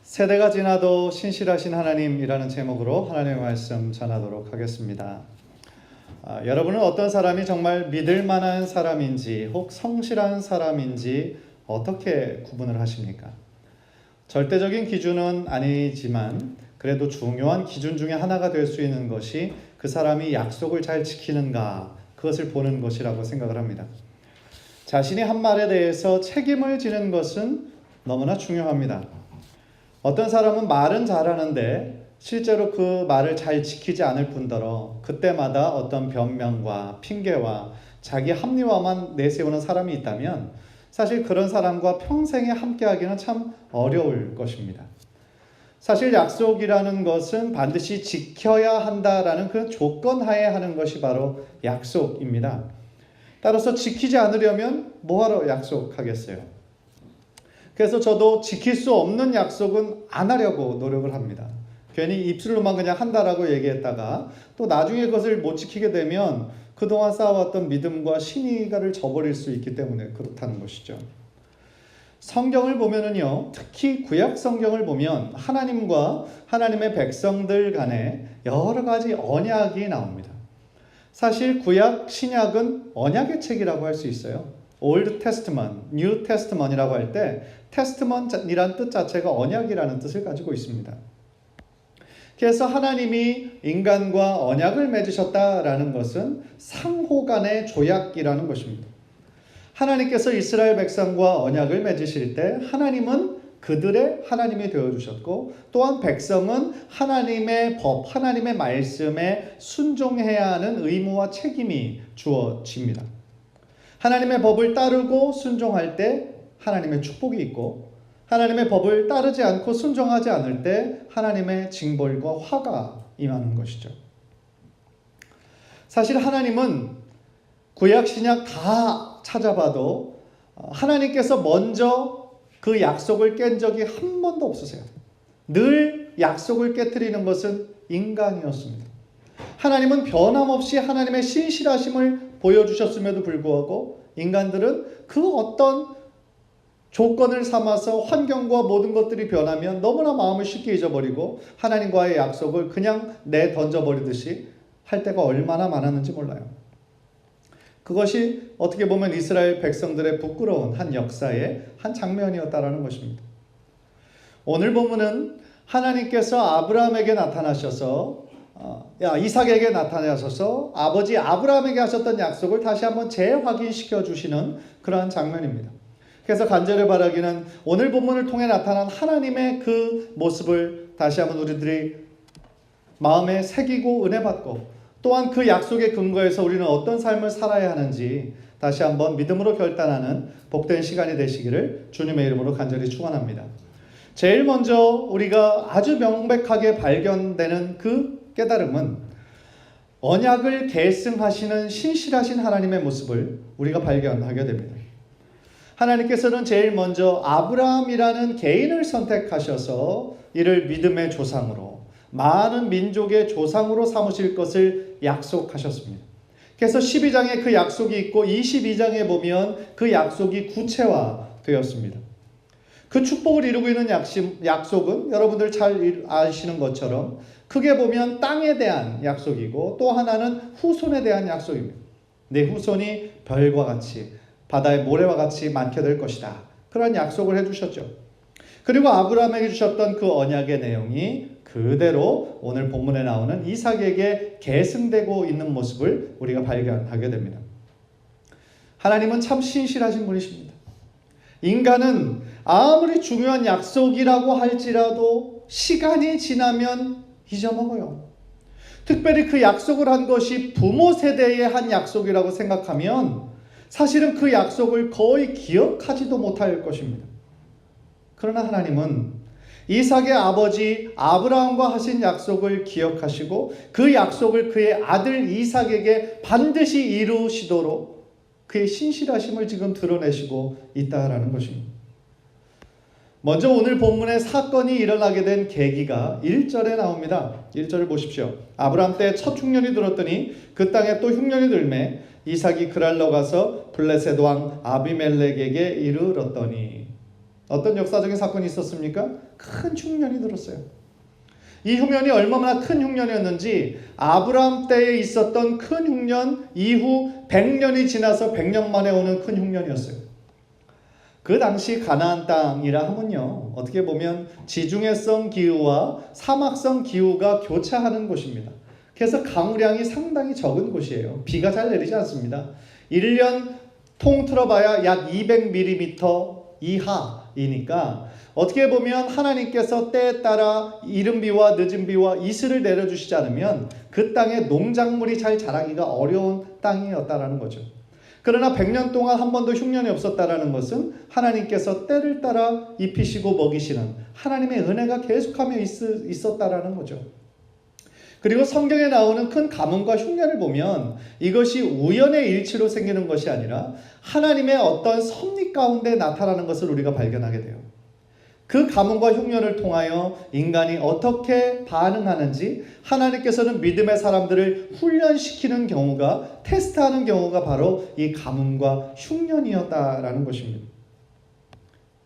세대가 지나도 신실하신 하나님이라는 제목으로 하나님의 말씀 전하도록 하겠습니다. 여러분은 어떤 사람이 정말 믿을 만한 사람인지 혹 성실한 사람인지 어떻게 구분을 하십니까? 절대적인 기준은 아니지만 그래도 중요한 기준 중에 하나가 될 수 있는 것이 그 사람이 약속을 잘 지키는가, 그것을 보는 것이라고 생각을 합니다. 자신이 한 말에 대해서 책임을 지는 것은 너무나 중요합니다. 어떤 사람은 말은 잘하는데 실제로 그 말을 잘 지키지 않을 뿐더러 그때마다 어떤 변명과 핑계와 자기 합리화만 내세우는 사람이 있다면 사실 그런 사람과 평생에 함께하기는 참 어려울 것입니다. 사실 약속이라는 것은 반드시 지켜야 한다라는 그 조건 하에 하는 것이 바로 약속입니다. 따라서 지키지 않으려면 뭐하러 약속하겠어요? 그래서 저도 지킬 수 없는 약속은 안 하려고 노력을 합니다. 괜히 입술로만 그냥 한다라고 얘기했다가 또 나중에 그것을 못 지키게 되면 그동안 쌓아왔던 믿음과 신의가를 저버릴 수 있기 때문에 그렇다는 것이죠. 성경을 보면은요, 특히 구약 성경을 보면 하나님과 하나님의 백성들 간에 여러 가지 언약이 나옵니다. 사실 구약 신약은 언약의 책이라고 할 수 있어요. Old Testament, New Testament이라고 할 때 Testament이란 뜻 자체가 언약이라는 뜻을 가지고 있습니다. 그래서 하나님이 인간과 언약을 맺으셨다라는 것은 상호 간의 조약이라는 것입니다. 하나님께서 이스라엘 백성과 언약을 맺으실 때 하나님은 그들의 하나님이 되어주셨고 또한 백성은 하나님의 법, 하나님의 말씀에 순종해야 하는 의무와 책임이 주어집니다. 하나님의 법을 따르고 순종할 때 하나님의 축복이 있고 하나님의 법을 따르지 않고 순종하지 않을 때 하나님의 징벌과 화가 임하는 것이죠. 사실 하나님은 구약 신약 다 찾아봐도 하나님께서 먼저 그 약속을 깬 적이 한 번도 없으세요. 늘 약속을 깨트리는 것은 인간이었습니다. 하나님은 변함없이 하나님의 신실하심을 보여주셨음에도 불구하고 인간들은 그 어떤 조건을 삼아서 환경과 모든 것들이 변하면 너무나 마음을 쉽게 잊어버리고 하나님과의 약속을 그냥 내던져버리듯이 할 때가 얼마나 많았는지 몰라요. 그것이 어떻게 보면 이스라엘 백성들의 부끄러운 한 역사의 한 장면이었다라는 것입니다. 오늘 본문은 하나님께서 아브라함에게 나타나셔서 이삭에게 나타나셔서 아버지 아브라함에게 하셨던 약속을 다시 한번 재확인시켜 주시는 그러한 장면입니다. 그래서 간절히 바라기는 오늘 본문을 통해 나타난 하나님의 그 모습을 다시 한번 우리들이 마음에 새기고 은혜 받고 또한 그 약속의 근거에서 우리는 어떤 삶을 살아야 하는지 다시 한번 믿음으로 결단하는 복된 시간이 되시기를 주님의 이름으로 간절히 축원합니다. 제일 먼저 우리가 아주 명백하게 발견되는 그 깨달음은 언약을 계승하시는 신실하신 하나님의 모습을 우리가 발견하게 됩니다. 하나님께서는 제일 먼저 아브라함이라는 개인을 선택하셔서 이를 믿음의 조상으로 많은 민족의 조상으로 삼으실 것을 약속하셨습니다. 그래서 12장에 그 약속이 있고 22장에 보면 그 약속이 구체화되었습니다. 그 축복을 이루고 있는 약속은 여러분들 잘 아시는 것처럼 크게 보면 땅에 대한 약속이고 또 하나는 후손에 대한 약속입니다. 내 후손이 별과 같이 바다의 모래와 같이 많게 될 것이다. 그런 약속을 해주셨죠. 그리고 아브라함에게 주셨던 그 언약의 내용이 그대로 오늘 본문에 나오는 이삭에게 계승되고 있는 모습을 우리가 발견하게 됩니다. 하나님은 참 신실하신 분이십니다. 인간은 아무리 중요한 약속이라고 할지라도 시간이 지나면 잊어먹어요. 특별히 그 약속을 한 것이 부모 세대의 한 약속이라고 생각하면 사실은 그 약속을 거의 기억하지도 못할 것입니다. 그러나 하나님은 이삭의 아버지 아브라함과 하신 약속을 기억하시고 그 약속을 그의 아들 이삭에게 반드시 이루시도록 그의 신실하심을 지금 드러내시고 있다라는 것입니다. 먼저 오늘 본문의 사건이 일어나게 된 계기가 1절에 나옵니다. 1절을 보십시오. 아브라함 때 첫 흉년이 들었더니 그 땅에 또 흉년이 들매 이삭이 그랄로 가서 블레셋 왕 아비멜렉에게 이르렀더니. 어떤 역사적인 사건이 있었습니까? 큰 흉년이 들었어요. 이 흉년이 얼마나 큰 흉년이었는지 아브라함 때에 있었던 큰 흉년 이후 100년이 지나서 100년 만에 오는 큰 흉년이었어요. 그 당시 가나안 땅이라 하면요, 어떻게 보면 지중해성 기후와 사막성 기후가 교차하는 곳입니다. 그래서 강우량이 상당히 적은 곳이에요. 비가 잘 내리지 않습니다. 1년 통틀어봐야 약 200mm 이하이니까 어떻게 보면 하나님께서 때에 따라 이른 비와 늦은 비와 이슬을 내려주시지 않으면 그 땅에 농작물이 잘 자라기가 어려운 땅이었다라는 거죠. 그러나 100년 동안 한 번도 흉년이 없었다라는 것은 하나님께서 때를 따라 입히시고 먹이시는 하나님의 은혜가 계속하며 있었다라는 거죠. 그리고 성경에 나오는 큰 가뭄과 흉년을 보면 이것이 우연의 일치로 생기는 것이 아니라 하나님의 어떤 섭리 가운데 나타나는 것을 우리가 발견하게 돼요. 그 가뭄과 흉년을 통하여 인간이 어떻게 반응하는지 하나님께서는 믿음의 사람들을 훈련시키는 경우가, 테스트하는 경우가 바로 이 가뭄과 흉년이었다라는 것입니다.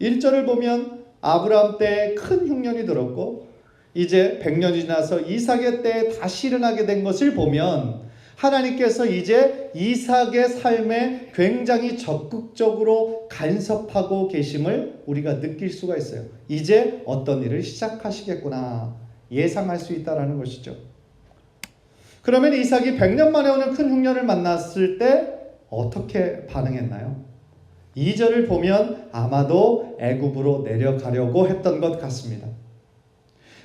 1절을 보면 아브라함 때에 큰 흉년이 들었고 이제 100년이 지나서 이삭의 때에 다시 일어나게 된 것을 보면 하나님께서 이제 이삭의 삶에 굉장히 적극적으로 간섭하고 계심을 우리가 느낄 수가 있어요. 이제 어떤 일을 시작하시겠구나 예상할 수 있다는 것이죠. 그러면 이삭이 100년 만에 오는 큰 흉년을 만났을 때 어떻게 반응했나요? 2절을 보면 아마도 애굽으로 내려가려고 했던 것 같습니다.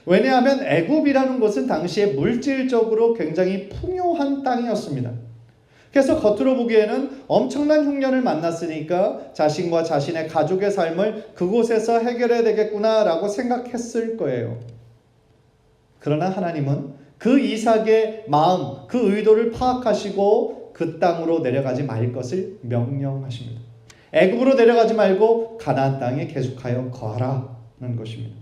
왜냐하면 애굽이라는 곳은 당시에 물질적으로 굉장히 풍요한 땅이었습니다. 그래서 겉으로 보기에는 엄청난 흉년을 만났으니까 자신과 자신의 가족의 삶을 그곳에서 해결해야 되겠구나라고 생각했을 거예요. 그러나 하나님은 그 이삭의 마음, 그 의도를 파악하시고 그 땅으로 내려가지 말 것을 명령하십니다. 애굽으로 내려가지 말고 가나안 땅에 계속하여 거하라는 것입니다.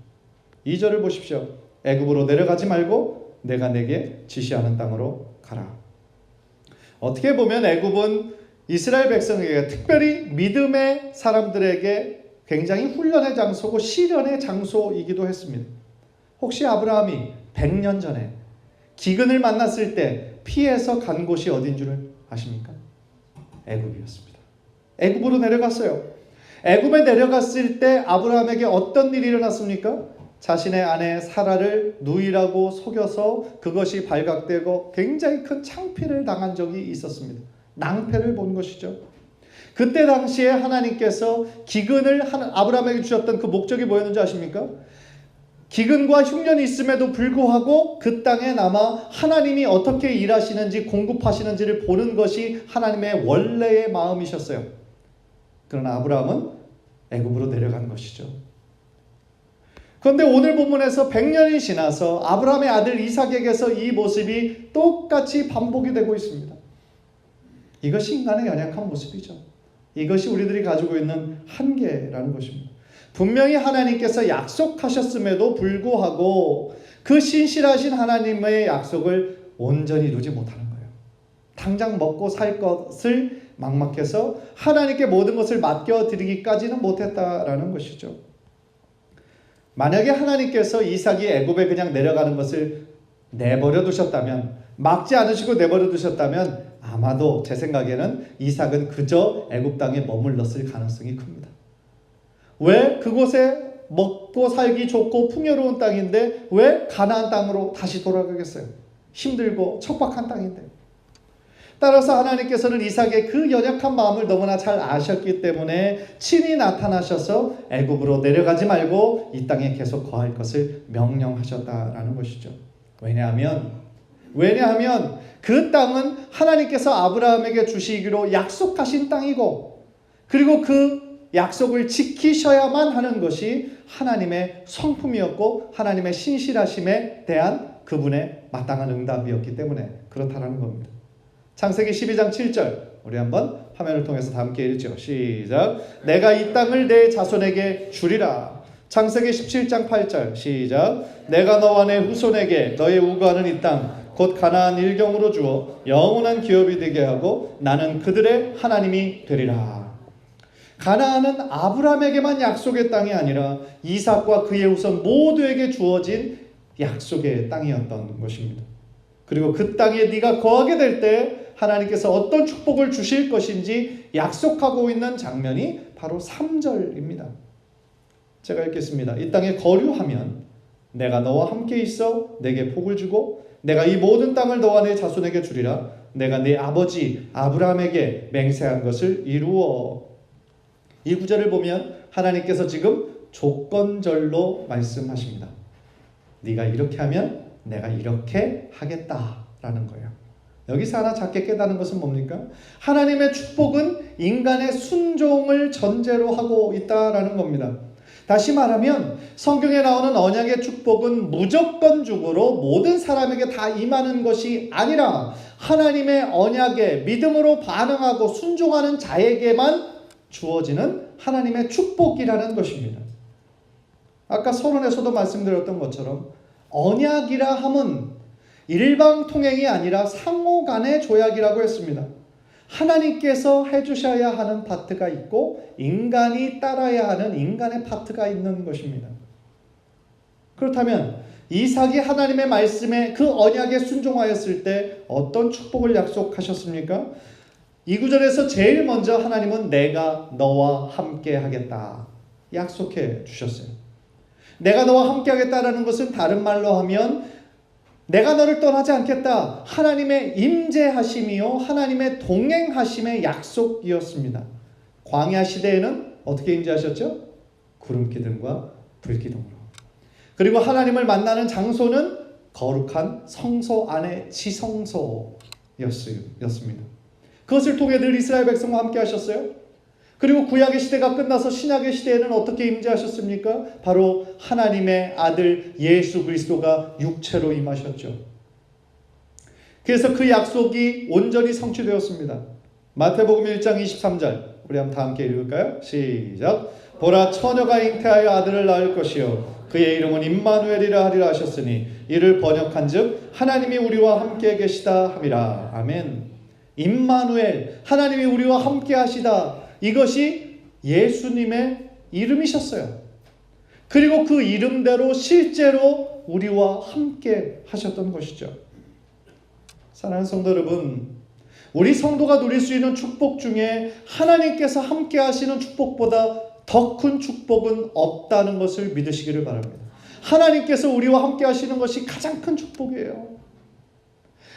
2절을 보십시오. 애굽으로 내려가지 말고 내가 내게 지시하는 땅으로 가라. 어떻게 보면 애굽은 이스라엘 백성에게, 특별히 믿음의 사람들에게 굉장히 훈련의 장소고 시련의 장소이기도 했습니다. 혹시 아브라함이 100년 전에 기근을 만났을 때 피해서 간 곳이 어딘 줄 아십니까? 애굽이었습니다. 애굽으로 내려갔어요. 애굽에 내려갔을 때 아브라함에게 어떤 일이 일어났습니까? 자신의 아내 사라를 누이라고 속여서 그것이 발각되고 굉장히 큰 창피를 당한 적이 있었습니다. 낭패를 본 것이죠. 그때 당시에 하나님께서 기근을 아브라함에게 주셨던 그 목적이 뭐였는지 아십니까? 기근과 흉년이 있음에도 불구하고 그 땅에 남아 하나님이 어떻게 일하시는지 공급하시는지를 보는 것이 하나님의 원래의 마음이셨어요. 그러나 아브라함은 애굽으로 내려간 것이죠. 그런데 오늘 본문에서 100년이 지나서 아브라함의 아들 이삭에게서 이 모습이 똑같이 반복이 되고 있습니다. 이것이 인간의 연약한 모습이죠. 이것이 우리들이 가지고 있는 한계라는 것입니다. 분명히 하나님께서 약속하셨음에도 불구하고 그 신실하신 하나님의 약속을 온전히 이루지 못하는 거예요. 당장 먹고 살 것을 막막해서 하나님께 모든 것을 맡겨드리기까지는 못했다라는 것이죠. 만약에 하나님께서 이삭이 애굽에 그냥 내려가는 것을 내버려 두셨다면, 막지 않으시고 내버려 두셨다면 아마도 제 생각에는 이삭은 그저 애굽 땅에 머물렀을 가능성이 큽니다. 왜? 그곳에 먹고 살기 좋고 풍요로운 땅인데 왜 가나안 땅으로 다시 돌아가겠어요? 힘들고 척박한 땅인데. 따라서 하나님께서는 이삭의 그 연약한 마음을 너무나 잘 아셨기 때문에 친히 나타나셔서 애굽으로 내려가지 말고 이 땅에 계속 거할 것을 명령하셨다라는 것이죠. 왜냐하면 그 땅은 하나님께서 아브라함에게 주시기로 약속하신 땅이고, 그리고 그 약속을 지키셔야만 하는 것이 하나님의 성품이었고 하나님의 신실하심에 대한 그분의 마땅한 응답이었기 때문에 그렇다라는 겁니다. 창세기 12장 7절 우리 한번 화면을 통해서 다 함께 읽죠. 시작. 내가 이 땅을 내 자손에게 주리라. 창세기 17장 8절 시작. 내가 너와 내 후손에게 너의 우거하는 이 땅 곧 가나안 일경으로 주어 영원한 기업이 되게 하고 나는 그들의 하나님이 되리라. 가나안은 아브라함에게만 약속의 땅이 아니라 이삭과 그의 후손 모두에게 주어진 약속의 땅이었던 것입니다. 그리고 그 땅에 네가 거하게 될 때 하나님께서 어떤 축복을 주실 것인지 약속하고 있는 장면이 바로 3절입니다. 제가 읽겠습니다. 이 땅에 거류하면 내가 너와 함께 있어 내게 복을 주고 내가 이 모든 땅을 너와 내 자손에게 주리라. 내가 네 아버지 아브라함에게 맹세한 것을 이루어. 이 구절을 보면 하나님께서 지금 조건절로 말씀하십니다. 네가 이렇게 하면 내가 이렇게 하겠다라는 거예요. 여기서 하나 작게 깨닫는 것은 뭡니까? 하나님의 축복은 인간의 순종을 전제로 하고 있다라는 겁니다. 다시 말하면 성경에 나오는 언약의 축복은 무조건적으로 모든 사람에게 다 임하는 것이 아니라 하나님의 언약에 믿음으로 반응하고 순종하는 자에게만 주어지는 하나님의 축복이라는 것입니다. 아까 서론에서도 말씀드렸던 것처럼 언약이라 함은 일방 통행이 아니라 상호 간의 조약이라고 했습니다. 하나님께서 해주셔야 하는 파트가 있고 인간이 따라야 하는 인간의 파트가 있는 것입니다. 그렇다면 이삭이 하나님의 말씀에 그 언약에 순종하였을 때 어떤 축복을 약속하셨습니까? 이 구절에서 제일 먼저 하나님은 내가 너와 함께 하겠다 약속해 주셨어요. 내가 너와 함께 하겠다라는 것은 다른 말로 하면 내가 너를 떠나지 않겠다. 하나님의 임재하심이요 하나님의 동행하심의 약속이었습니다. 광야 시대에는 어떻게 임재하셨죠? 구름기둥과 불기둥으로. 그리고 하나님을 만나는 장소는 거룩한 성소 안의 지성소였습니다. 그것을 통해 늘 이스라엘 백성과 함께 하셨어요. 그리고 구약의 시대가 끝나서 신약의 시대에는 어떻게 임재하셨습니까? 바로 하나님의 아들 예수 그리스도가 육체로 임하셨죠. 그래서 그 약속이 온전히 성취되었습니다. 마태복음 1장 23절 우리 한번 다 함께 읽을까요? 시작. 보라 처녀가 잉태하여 아들을 낳을 것이요 그의 이름은 임마누엘이라 하리라 하셨으니 이를 번역한즉 하나님이 우리와 함께 계시다 함이라. 아멘. 임마누엘 하나님이 우리와 함께 하시다. 이것이 예수님의 이름이셨어요. 그리고 그 이름대로 실제로 우리와 함께 하셨던 것이죠. 사랑하는 성도 여러분, 우리 성도가 누릴 수 있는 축복 중에 하나님께서 함께 하시는 축복보다 더 큰 축복은 없다는 것을 믿으시기를 바랍니다. 하나님께서 우리와 함께 하시는 것이 가장 큰 축복이에요.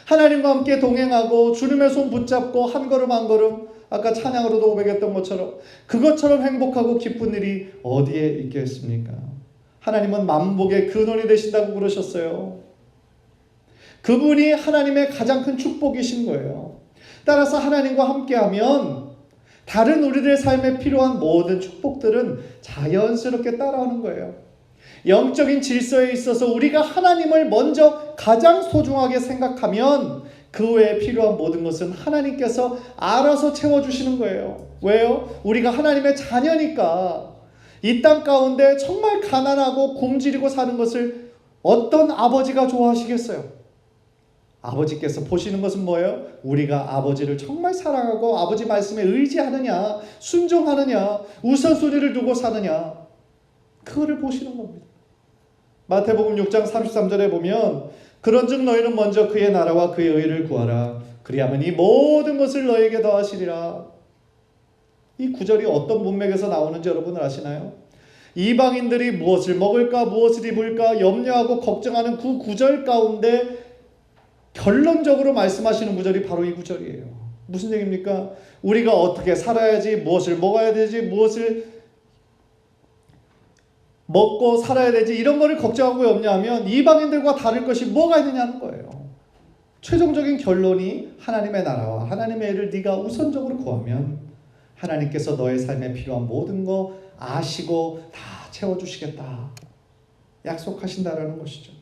하나님과 함께 동행하고 주님의 손 붙잡고 한 걸음 한 걸음 아까 찬양으로도 고백했던 것처럼 그것처럼 행복하고 기쁜 일이 어디에 있겠습니까? 하나님은 만복의 근원이 되신다고 그러셨어요. 그분이 하나님의 가장 큰 축복이신 거예요. 따라서 하나님과 함께하면 다른 우리들의 삶에 필요한 모든 축복들은 자연스럽게 따라오는 거예요. 영적인 질서에 있어서 우리가 하나님을 먼저 가장 소중하게 생각하면 그 외에 필요한 모든 것은 하나님께서 알아서 채워주시는 거예요. 왜요? 우리가 하나님의 자녀니까. 이 땅 가운데 정말 가난하고 굶주리고 사는 것을 어떤 아버지가 좋아하시겠어요? 아버지께서 보시는 것은 뭐예요? 우리가 아버지를 정말 사랑하고 아버지 말씀에 의지하느냐, 순종하느냐, 우선순위를 두고 사느냐, 그거를 보시는 겁니다. 마태복음 6장 33절에 보면 그런즉 너희는 먼저 그의 나라와 그의 의를 구하라. 그리하면 이 모든 것을 너에게 더하시리라. 이 구절이 어떤 문맥에서 나오는지 여러분은 아시나요? 이방인들이 무엇을 먹을까 무엇을 입을까 염려하고 걱정하는 그 구절 가운데 결론적으로 말씀하시는 구절이 바로 이 구절이에요. 무슨 얘기입니까? 우리가 어떻게 살아야지, 무엇을 먹어야 되지, 무엇을 먹고 살아야 되지, 이런 거를 걱정하고 염려하면 이방인들과 다를 것이 뭐가 있느냐는 거예요. 최종적인 결론이 하나님의 나라와 하나님의 일을 네가 우선적으로 구하면 하나님께서 너의 삶에 필요한 모든 거 아시고 다 채워주시겠다 약속하신다라는 것이죠.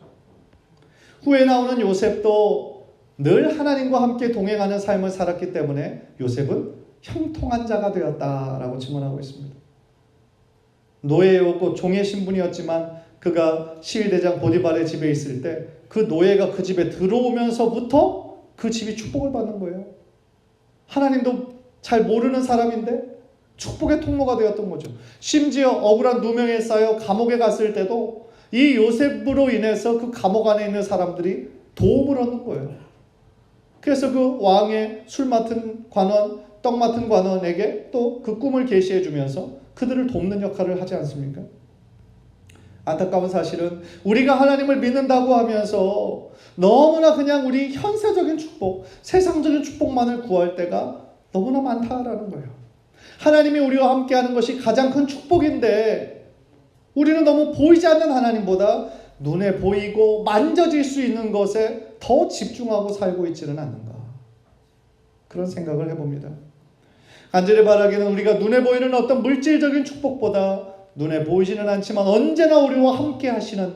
후에 나오는 요셉도 늘 하나님과 함께 동행하는 삶을 살았기 때문에 요셉은 형통한 자가 되었다라고 증언하고 있습니다. 노예였고 종의 신분이었지만 그가 시위대장 보디발의 집에 있을 때 그 노예가 그 집에 들어오면서부터 그 집이 축복을 받는 거예요. 하나님도 잘 모르는 사람인데 축복의 통로가 되었던 거죠. 심지어 억울한 누명에 쌓여 감옥에 갔을 때도 이 요셉으로 인해서 그 감옥 안에 있는 사람들이 도움을 얻는 거예요. 그래서 그 왕의 술 맡은 관원, 떡 맡은 관원에게 또 그 꿈을 계시해 주면서 그들을 돕는 역할을 하지 않습니까? 안타까운 사실은 우리가 하나님을 믿는다고 하면서 너무나 그냥 우리 현세적인 축복, 세상적인 축복만을 구할 때가 너무나 많다라는 거예요. 하나님이 우리와 함께하는 것이 가장 큰 축복인데 우리는 너무 보이지 않는 하나님보다 눈에 보이고 만져질 수 있는 것에 더 집중하고 살고 있지는 않는가, 그런 생각을 해봅니다. 간절히 바라기는 우리가 눈에 보이는 어떤 물질적인 축복보다 눈에 보이지는 않지만 언제나 우리와 함께 하시는,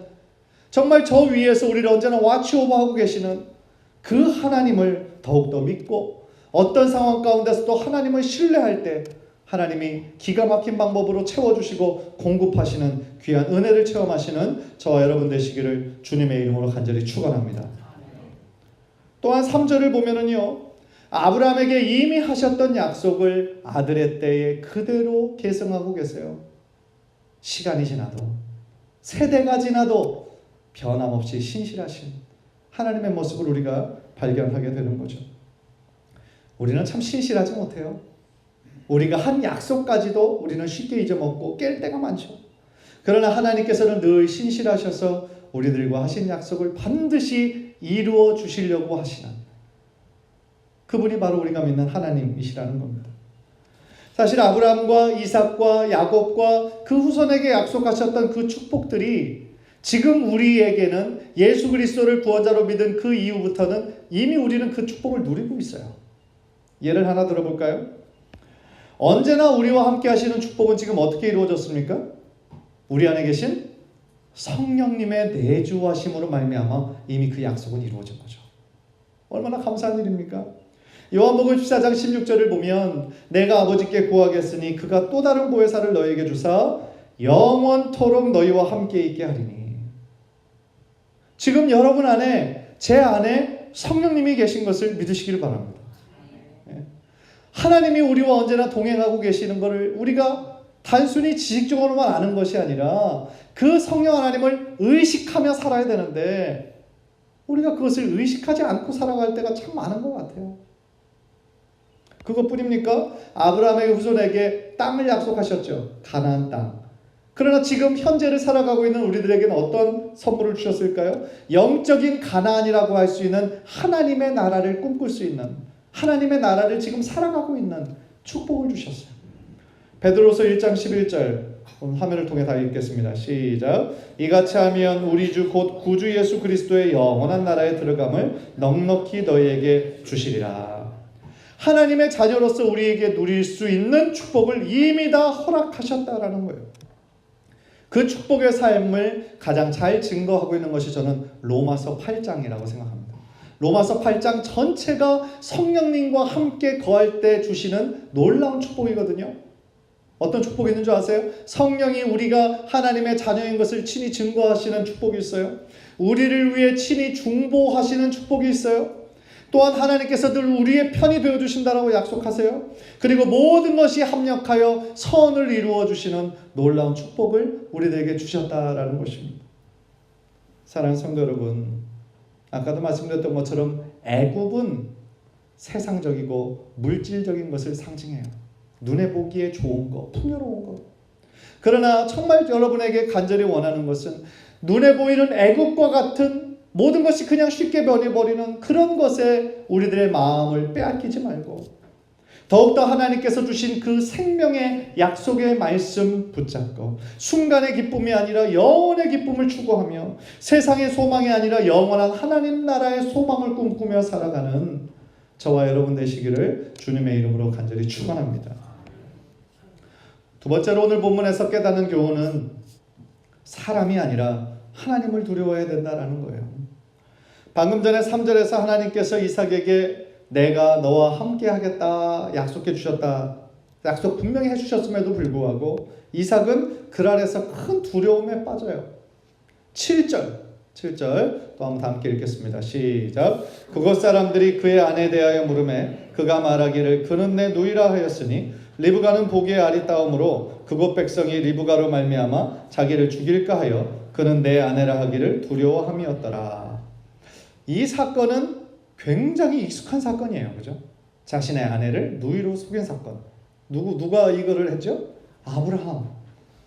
정말 저 위에서 우리를 언제나 와치오버하고 계시는 그 하나님을 더욱더 믿고 어떤 상황 가운데서도 하나님을 신뢰할 때 하나님이 기가 막힌 방법으로 채워주시고 공급하시는 귀한 은혜를 체험하시는 저와 여러분 되시기를 주님의 이름으로 간절히 축원합니다. 또한 3절을 보면은요, 아브라함에게 이미 하셨던 약속을 아들의 때에 그대로 계승하고 계세요. 시간이 지나도, 세대가 지나도 변함없이 신실하신 하나님의 모습을 우리가 발견하게 되는 거죠. 우리는 참 신실하지 못해요. 우리가 한 약속까지도 우리는 쉽게 잊어먹고 깰 때가 많죠. 그러나 하나님께서는 늘 신실하셔서 우리들과 하신 약속을 반드시 이루어 주시려고 하시는 그분이 바로 우리가 믿는 하나님이시라는 겁니다. 사실 아브라함과 이삭과 야곱과 그 후손에게 약속하셨던 그 축복들이 지금 우리에게는 예수 그리스도를 구원자로 믿은 그 이후부터는 이미 우리는 그 축복을 누리고 있어요. 예를 하나 들어볼까요? 언제나 우리와 함께 하시는 축복은 지금 어떻게 이루어졌습니까? 우리 안에 계신 성령님의 내주하심으로 말미암아 이미 그 약속은 이루어진 거죠. 얼마나 감사한 일입니까? 요한복음 14장 16절을 보면 내가 아버지께 구하겠으니 그가 또 다른 보혜사를 너희에게 주사 영원토록 너희와 함께 있게 하리니. 지금 여러분 안에, 제 안에 성령님이 계신 것을 믿으시기를 바랍니다. 하나님이 우리와 언제나 동행하고 계시는 것을 우리가 단순히 지식적으로만 아는 것이 아니라 그 성령 하나님을 의식하며 살아야 되는데 우리가 그것을 의식하지 않고 살아갈 때가 참 많은 것 같아요. 그것뿐입니까? 아브라함의 후손에게 땅을 약속하셨죠. 가나안 땅. 그러나 지금 현재를 살아가고 있는 우리들에게는 어떤 선물을 주셨을까요? 영적인 가나안이라고 할 수 있는 하나님의 나라를 꿈꿀 수 있는, 하나님의 나라를 지금 살아가고 있는 축복을 주셨어요. 베드로서 1장 11절 화면을 통해 다 읽겠습니다. 시작. 이같이 하면 우리 주 곧 구주 예수 그리스도의 영원한 나라에 들어감을 넉넉히 너희에게 주시리라. 하나님의 자녀로서 우리에게 누릴 수 있는 축복을 이미 다 허락하셨다라는 거예요. 그 축복의 삶을 가장 잘 증거하고 있는 것이 저는 로마서 8장이라고 생각합니다. 로마서 8장 전체가 성령님과 함께 거할 때 주시는 놀라운 축복이거든요. 어떤 축복이 있는 줄 아세요? 성령이 우리가 하나님의 자녀인 것을 친히 증거하시는 축복이 있어요. 우리를 위해 친히 중보하시는 축복이 있어요. 또한 하나님께서 늘 우리의 편이 되어주신다라고 약속하세요. 그리고 모든 것이 합력하여 선을 이루어 주시는 놀라운 축복을 우리들에게 주셨다라는 것입니다. 사랑하는 성도 여러분, 아까도 말씀드렸던 것처럼 애굽은 세상적이고 물질적인 것을 상징해요. 눈에 보기에 좋은 거, 풍요로운 거. 그러나 정말 여러분에게 간절히 원하는 것은 눈에 보이는 애굽과 같은 모든 것이 그냥 쉽게 변해버리는 그런 것에 우리들의 마음을 빼앗기지 말고 더욱더 하나님께서 주신 그 생명의 약속의 말씀 붙잡고 순간의 기쁨이 아니라 영원의 기쁨을 추구하며 세상의 소망이 아니라 영원한 하나님 나라의 소망을 꿈꾸며 살아가는 저와 여러분 되시기를 주님의 이름으로 간절히 축원합니다. 두 번째로 오늘 본문에서 깨닫는 교훈은 사람이 아니라 하나님을 두려워해야 된다라는 거예요. 방금 전에 3절에서 하나님께서 이삭에게 내가 너와 함께 하겠다 약속해 주셨다. 약속 분명히 해주셨음에도 불구하고 이삭은 그 안에서 큰 두려움에 빠져요. 7절 또 한번 다 함께 읽겠습니다. 시작. 그곳 사람들이 그의 아내에 대하여 물으매 그가 말하기를 그는 내 누이라 하였으니 리브가는 보기에 아리따움으로 그곳 백성이 리브가로 말미암아 자기를 죽일까 하여 그는 내 아내라 하기를 두려워함이었더라. 이 사건은 굉장히 익숙한 사건이에요. 그죠? 자신의 아내를 누이로 속인 사건. 누가 이거를 했죠? 아브라함.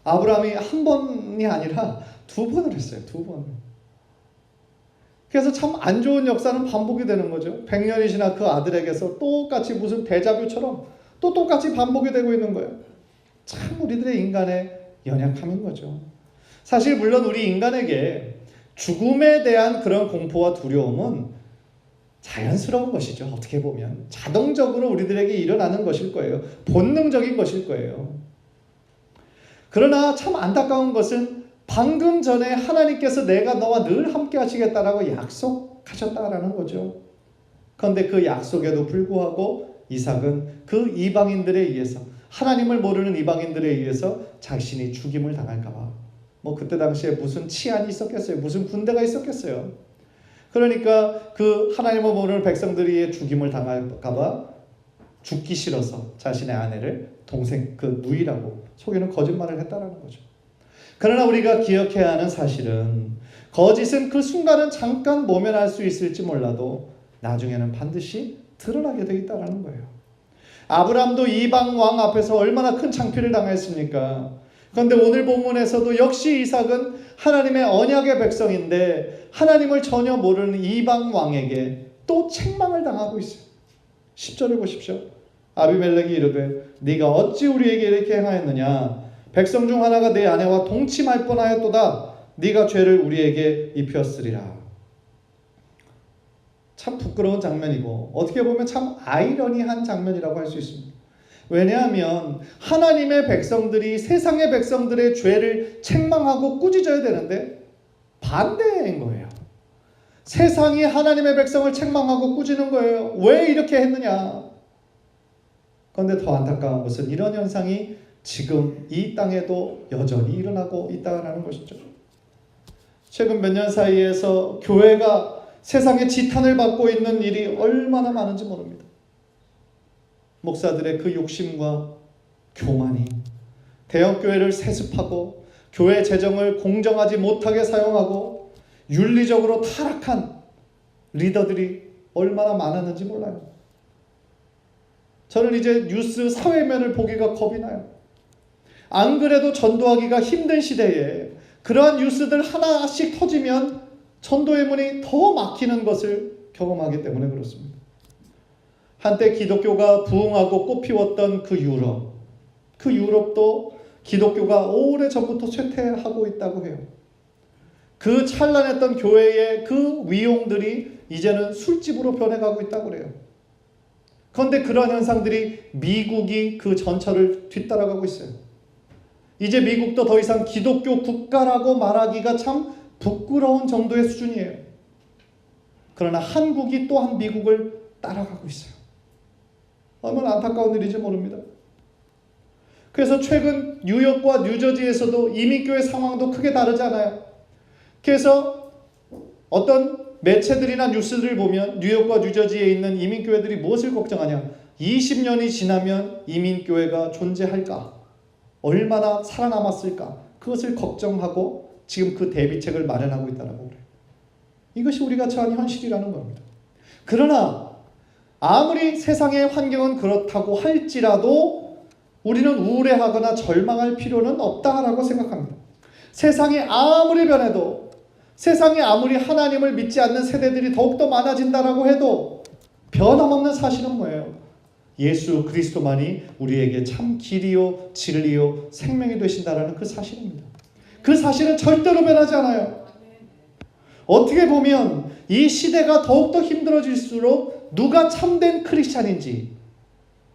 아브라함이 한 번이 아니라 두 번을 했어요. 두 번. 그래서 참 안 좋은 역사는 반복이 되는 거죠. 100년이 지나 그 아들에게서 똑같이 무슨 데자뷰처럼 또 똑같이 반복이 되고 있는 거예요. 참 우리들의 인간의 연약함인 거죠. 사실 물론 우리 인간에게 죽음에 대한 그런 공포와 두려움은 자연스러운 것이죠. 어떻게 보면 자동적으로 우리들에게 일어나는 것일 거예요. 본능적인 것일 거예요. 그러나 참 안타까운 것은 방금 전에 하나님께서 내가 너와 늘 함께 하시겠다라고 약속하셨다라는 거죠. 그런데 그 약속에도 불구하고 이삭은 그 이방인들에 의해서, 하나님을 모르는 이방인들에 의해서 자신이 죽임을 당할까 봐, 그때 당시에 무슨 치안이 있었겠어요? 무슨 군대가 있었겠어요? 그러니까 그 하나님을 모르는 백성들이 죽임을 당할까 봐 죽기 싫어서 자신의 아내를 동생, 그 누이라고 속이는 거짓말을 했다라는 거죠. 그러나 우리가 기억해야 하는 사실은 거짓은 그 순간은 잠깐 모면할 수 있을지 몰라도 나중에는 반드시 드러나게 되어 있다는 거예요. 아브라함도 이방 왕 앞에서 얼마나 큰 창피를 당했습니까? 그런데 오늘 본문에서도 역시 이삭은 하나님의 언약의 백성인데 하나님을 전혀 모르는 이방 왕에게 또 책망을 당하고 있어요. 10절을 보십시오. 아비멜렉이 이르되 네가 어찌 우리에게 이렇게 행하였느냐? 백성 중 하나가 내 아내와 동침할 뻔하였도다. 네가 죄를 우리에게 입혔으리라. 참 부끄러운 장면이고 어떻게 보면 참 아이러니한 장면이라고 할 수 있습니다. 왜냐하면 하나님의 백성들이 세상의 백성들의 죄를 책망하고 꾸짖어야 되는데 반대인 거예요. 세상이 하나님의 백성을 책망하고 꾸짖는 거예요. 왜 이렇게 했느냐? 그런데 더 안타까운 것은 이런 현상이 지금 이 땅에도 여전히 일어나고 있다는 것이죠. 최근 몇 년 사이에서 교회가 세상에 지탄을 받고 있는 일이 얼마나 많은지 모릅니다. 목사들의 그 욕심과 교만이 대형교회를 세습하고 교회 재정을 공정하지 못하게 사용하고 윤리적으로 타락한 리더들이 얼마나 많았는지 몰라요. 저는 이제 뉴스 사회면을 보기가 겁이 나요. 안 그래도 전도하기가 힘든 시대에 그러한 뉴스들 하나씩 터지면 전도의 문이 더 막히는 것을 경험하기 때문에 그렇습니다. 한때 기독교가 부흥하고 꽃피웠던 그 유럽도 기독교가 오래전부터 쇠퇴하고 있다고 해요. 그 찬란했던 교회의 그 위용들이 이제는 술집으로 변해가고 있다고 그래요. 그런데 그런 현상들이 미국이 그 전철을 뒤따라가고 있어요. 이제 미국도 더 이상 기독교 국가라고 말하기가 참 부끄러운 정도의 수준이에요. 그러나 한국이 또한 미국을 따라가고 있어요. 얼마나 안타까운 일인지 모릅니다. 그래서 최근 뉴욕과 뉴저지에서도 이민교회 상황도 크게 다르지 않아요. 그래서 어떤 매체들이나 뉴스들을 보면 뉴욕과 뉴저지에 있는 이민교회들이 무엇을 걱정하냐? 20년이 지나면 이민교회가 존재할까? 얼마나 살아남았을까? 그것을 걱정하고 지금 그 대비책을 마련하고 있다고 그래요. 이것이 우리가 처한 현실이라는 겁니다. 그러나 아무리 세상의 환경은 그렇다고 할지라도 우리는 우울해하거나 절망할 필요는 없다라고 생각합니다. 세상이 아무리 변해도, 세상에 아무리 하나님을 믿지 않는 세대들이 더욱더 많아진다라고 해도 변함없는 사실은 뭐예요? 예수 그리스도만이 우리에게 참 길이요 진리요 생명이 되신다라는 그 사실입니다. 그 사실은 절대로 변하지 않아요. 어떻게 보면 이 시대가 더욱더 힘들어질수록 누가 참된 크리스찬인지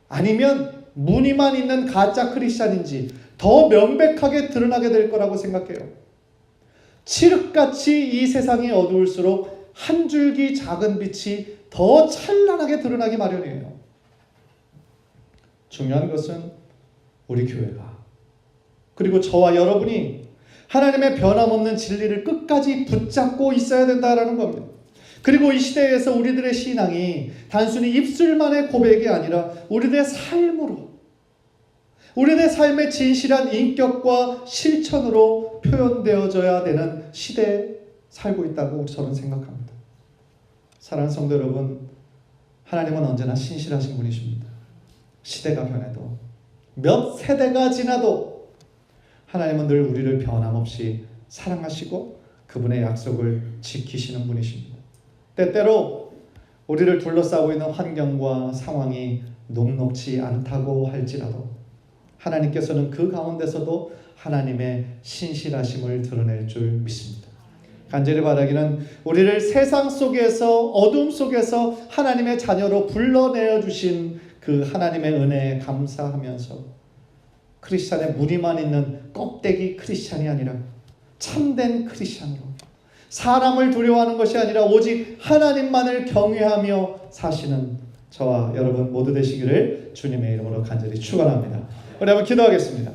아니면 무늬만 있는 가짜 크리스찬인지 더 명백하게 드러나게 될 거라고 생각해요. 칠흑같이 이 세상이 어두울수록 한 줄기 작은 빛이 더 찬란하게 드러나기 마련이에요. 중요한 것은 우리 교회가, 그리고 저와 여러분이 하나님의 변함없는 진리를 끝까지 붙잡고 있어야 된다라는 겁니다. 그리고 이 시대에서 우리들의 신앙이 단순히 입술만의 고백이 아니라 우리들의 삶으로, 우리의 삶의 진실한 인격과 실천으로 표현되어져야 되는 시대에 살고 있다고 저는 생각합니다. 사랑하는 성도 여러분, 하나님은 언제나 신실하신 분이십니다. 시대가 변해도 몇 세대가 지나도 하나님은 늘 우리를 변함없이 사랑하시고 그분의 약속을 지키시는 분이십니다. 때때로 우리를 둘러싸고 있는 환경과 상황이 녹록지 않다고 할지라도 하나님께서는 그 가운데서도 하나님의 신실하심을 드러낼 줄 믿습니다. 간절히 바라기는 우리를 세상 속에서 어둠 속에서 하나님의 자녀로 불러내어 주신 그 하나님의 은혜에 감사하면서 크리스찬의 무늬만 있는 껍데기 크리스찬이 아니라 참된 크리스찬으로 사람을 두려워하는 것이 아니라 오직 하나님만을 경외하며 사시는 저와 여러분 모두 되시기를 주님의 이름으로 간절히 축원합니다. 우리 한번 기도하겠습니다.